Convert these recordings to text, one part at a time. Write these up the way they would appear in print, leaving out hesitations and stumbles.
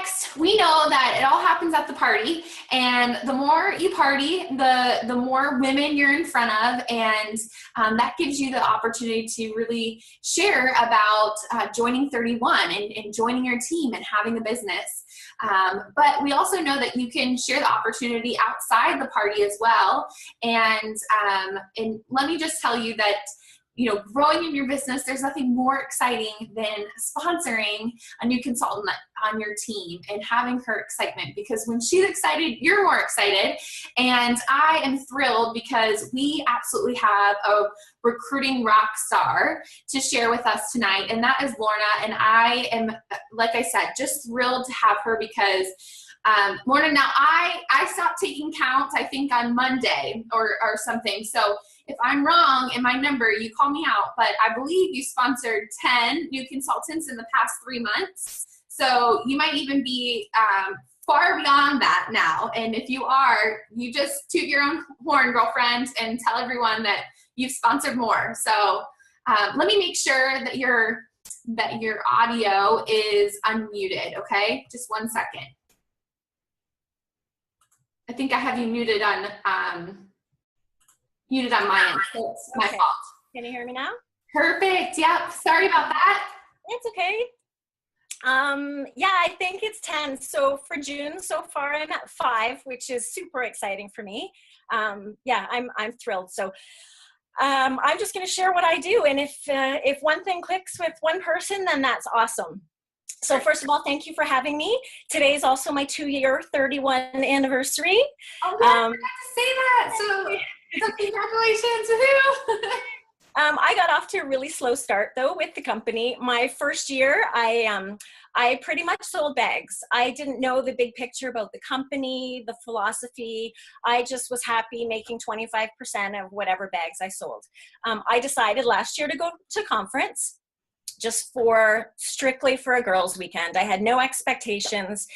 next, we know that it all happens at the party, and the more you party, the more women you're in front of, and that gives you the opportunity to really share about joining 31 and joining your team and having a business. But we also know that you can share the opportunity outside the party as well. And let me just tell you that, growing in your business, there's nothing more exciting than sponsoring a new consultant on your team and having her excitement, because when she's excited, you're more excited. And I am thrilled because we absolutely have a recruiting rock star to share with us tonight, and that is Lorna. And I am, like I said, just thrilled to have her because Lorna, now I stopped taking counts, I think on Monday or something. So if I'm wrong in my number, you call me out, but I believe you sponsored 10 new consultants in the past 3 months. So you might even be far beyond that now. And if you are, you just toot your own horn, girlfriend, and tell everyone that you've sponsored more. So let me make sure that your audio is unmuted, okay? Just 1 second. I think I have you muted on my end, so it's my fault. Can you hear me now? Perfect. Yep. Sorry about that. It's okay. Yeah, I think it's 10. So for June, so far I'm at 5, which is super exciting for me. Yeah, I'm thrilled. So I'm just going to share what I do, and if one thing clicks with one person, then that's awesome. So first of all, thank you for having me. Today is also my 2-year 31 anniversary. Oh, good. I forgot to say that. So congratulations. Woohoo. I got off to a really slow start though with the company. My first year, I pretty much sold bags. I didn't know the big picture about the company, the philosophy. I just was happy making 25% of whatever bags I sold. I decided last year to go to conference, just strictly for a girls' weekend. I had no expectations.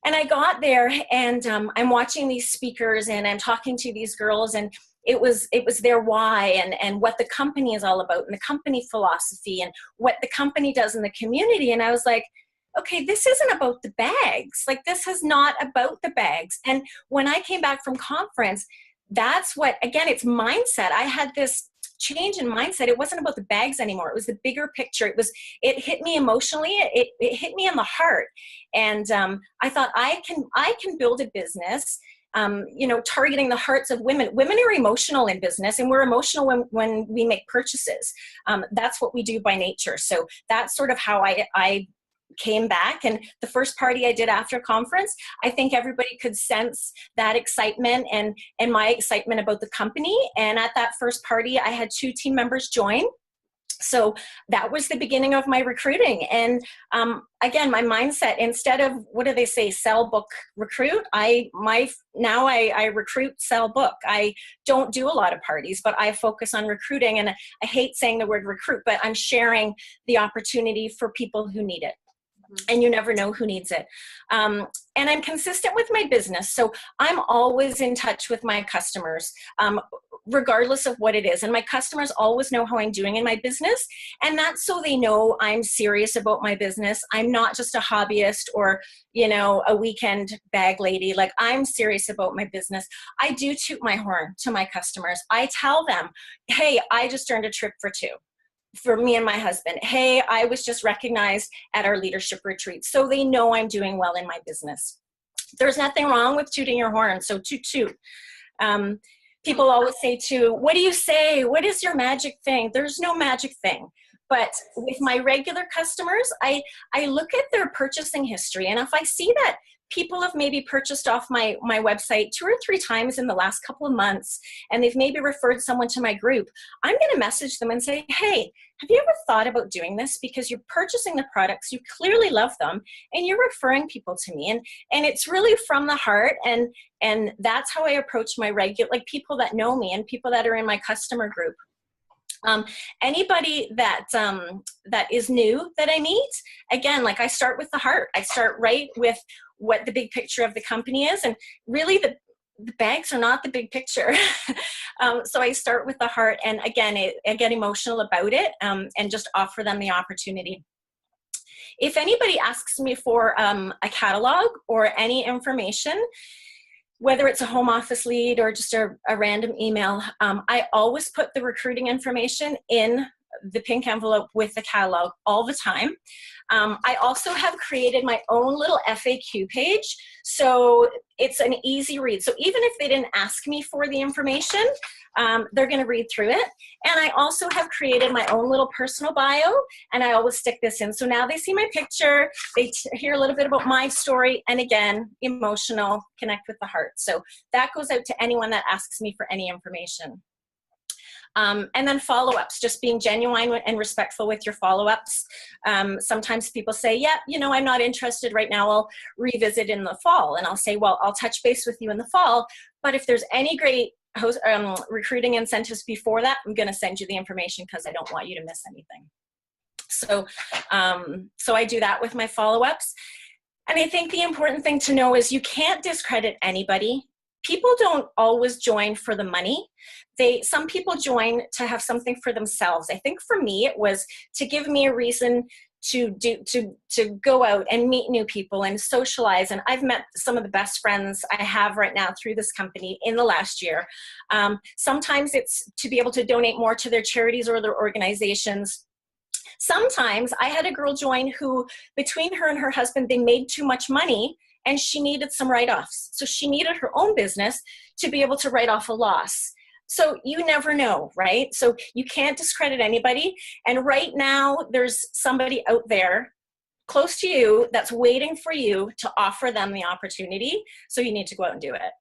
And I got there, and I'm watching these speakers, and I'm talking to these girls, and it was their why and what the company is all about, and the company philosophy, and what the company does in the community. And I was like, okay, this isn't about the bags. Like, this is not about the bags. And when I came back from conference, that's what, again, it's mindset. I had this change in mindset. It wasn't about the bags anymore. It was the bigger picture. It hit me emotionally. It hit me in the heart. And I thought I can build a business, targeting the hearts of women. Women are emotional in business, and we're emotional when we make purchases. That's what we do by nature. So that's sort of how I came back. And the first party I did after conference, I think everybody could sense that excitement and my excitement about the company. And at that first party, I had 2 team members join. So that was the beginning of my recruiting. And again, my mindset, instead of, what do they say, sell, book, recruit, now I recruit, sell, book. I don't do a lot of parties, but I focus on recruiting. And I hate saying the word recruit, but I'm sharing the opportunity for people who need it. And you never know who needs it. And I'm consistent with my business. So I'm always in touch with my customers, regardless of what it is. And my customers always know how I'm doing in my business. And that's so they know I'm serious about my business. I'm not just a hobbyist or, a weekend bag lady. Like, I'm serious about my business. I do toot my horn to my customers. I tell them, hey, I just earned a trip for 2. For me and my husband. Hey, I was just recognized at our leadership retreat. So they know I'm doing well in my business. There's nothing wrong with tooting your horn. So toot. People always say too, what do you say? What is your magic thing? There's no magic thing. But with my regular customers, I look at their purchasing history. And if I see that people have maybe purchased off my website 2 or 3 times in the last couple of months, and they've maybe referred someone to my group, I'm going to message them and say, hey, have you ever thought about doing this? Because you're purchasing the products, you clearly love them, and you're referring people to me. And it's really from the heart. And that's how I approach my regular, like, people that know me and people that are in my customer group. Anybody that is new that I meet, again, like, I start with the heart. I start right with what the big picture of the company is, and really the bags are not the big picture. So I start with the heart, and again, I get emotional about it, and just offer them the opportunity. If anybody asks me for a catalog or any information, whether it's a home office lead or just a random email, I always put the recruiting information in the pink envelope with the catalog all the time. I also have created my own little FAQ page, so it's an easy read. So even if they didn't ask me for the information, they're going to read through it. And I also have created my own little personal bio, and I always stick this in. So now they see my picture, they hear a little bit about my story, and again, emotional, connect with the heart. So that goes out to anyone that asks me for any information. And then follow-ups, just being genuine and respectful with your follow-ups. Sometimes people say, yeah, you know, I'm not interested right now. I'll revisit in the fall. And I'll say, well, I'll touch base with you in the fall. But if there's any great recruiting incentives before that, I'm going to send you the information because I don't want you to miss anything. So, so I do that with my follow-ups. And I think the important thing to know is you can't discredit anybody. People don't always join for the money. Some people join to have something for themselves. I think for me, it was to give me a reason to go out and meet new people and socialize. And I've met some of the best friends I have right now through this company in the last year. Sometimes it's to be able to donate more to their charities or their organizations. Sometimes I had a girl join who, between her and her husband, they made too much money and she needed some write-offs. So she needed her own business to be able to write off a loss. So you never know, right? So you can't discredit anybody. And right now there's somebody out there close to you that's waiting for you to offer them the opportunity. So you need to go out and do it.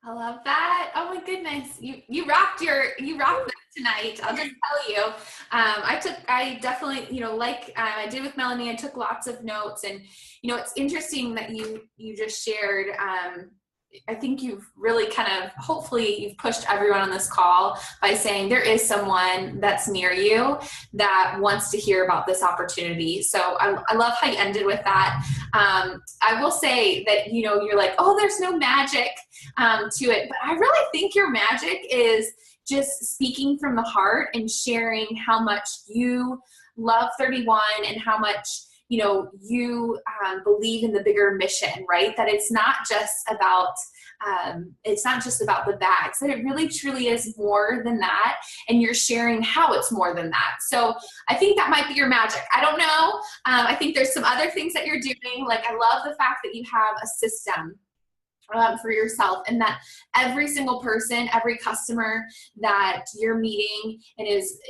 I love that. Oh my goodness. You rocked that tonight. I'll just tell you. I definitely, you know, like I did with Melanie, I took lots of notes, and, you know, it's interesting that you just shared, I think you've really hopefully you've pushed everyone on this call by saying there is someone that's near you that wants to hear about this opportunity. So I love how you ended with that. I will say that, you know, you're like, oh, there's no magic to it, but I really think your magic is just speaking from the heart and sharing how much you love 31 and how much, you know, you believe in the bigger mission, right? That it's not just about the bags, that it really truly is more than that. And you're sharing how it's more than that. So I think that might be your magic. I don't know. I think there's some other things that you're doing. Like, I love the fact that you have a system for yourself, and that every single person, every customer that you're meeting and is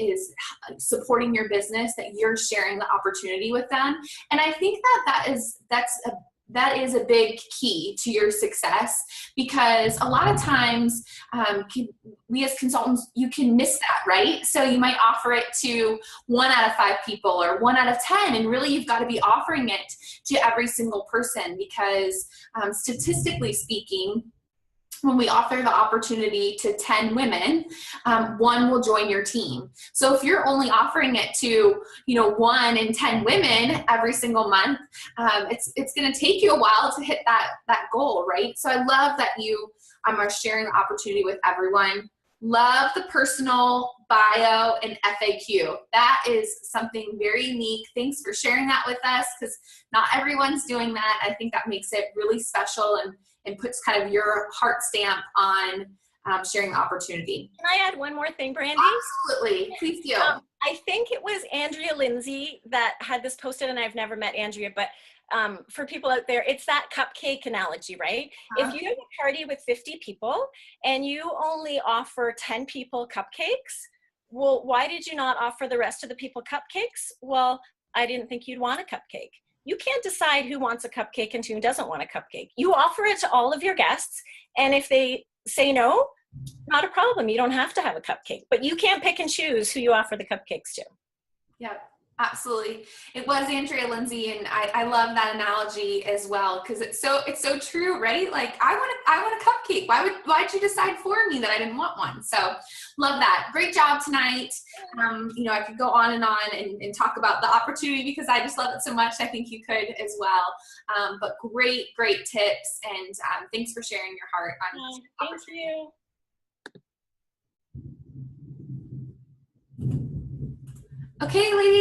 supporting your business, that you're sharing the opportunity with them. And I think that is a big key to your success, because a lot of times we as consultants, you can miss that, right? So you might offer it to 1 out of 5 people or 1 out of 10, and really you've got to be offering it to every single person, because statistically speaking, when we offer the opportunity to 10 women, 1 will join your team. So if you're only offering it to, you know, 1 in 10 women every single month, it's going to take you a while to hit that goal, right? So I love that you are sharing the opportunity with everyone. Love the personal bio and FAQ. That is something very unique. Thanks for sharing that with us, because not everyone's doing that. I think that makes it really special and puts kind of your heart stamp on sharing the opportunity. Can I add one more thing, Brandy? Absolutely, please do. I think it was Andrea Lindsay that had this posted, and I've never met Andrea, but for people out there, it's that cupcake analogy, right? If you have a party with 50 people and you only offer 10 people cupcakes, well, why did you not offer the rest of the people cupcakes? Well, I didn't think you'd want a cupcake. You can't decide who wants a cupcake and who doesn't want a cupcake. You offer it to all of your guests, and if they say no, not a problem. You don't have to have a cupcake, but you can't pick and choose who you offer the cupcakes to. Yep, absolutely. It was Andrea Lindsay, and I love that analogy as well, because it's so true, right? Like, I want a cupcake. Why'd you decide for me that I didn't want one? So love that. Great job tonight. You know, I could go on and talk about the opportunity, because I just love it so much. I think you could as well. But great tips, and thanks for sharing your heart on Thank you. Okay, ladies.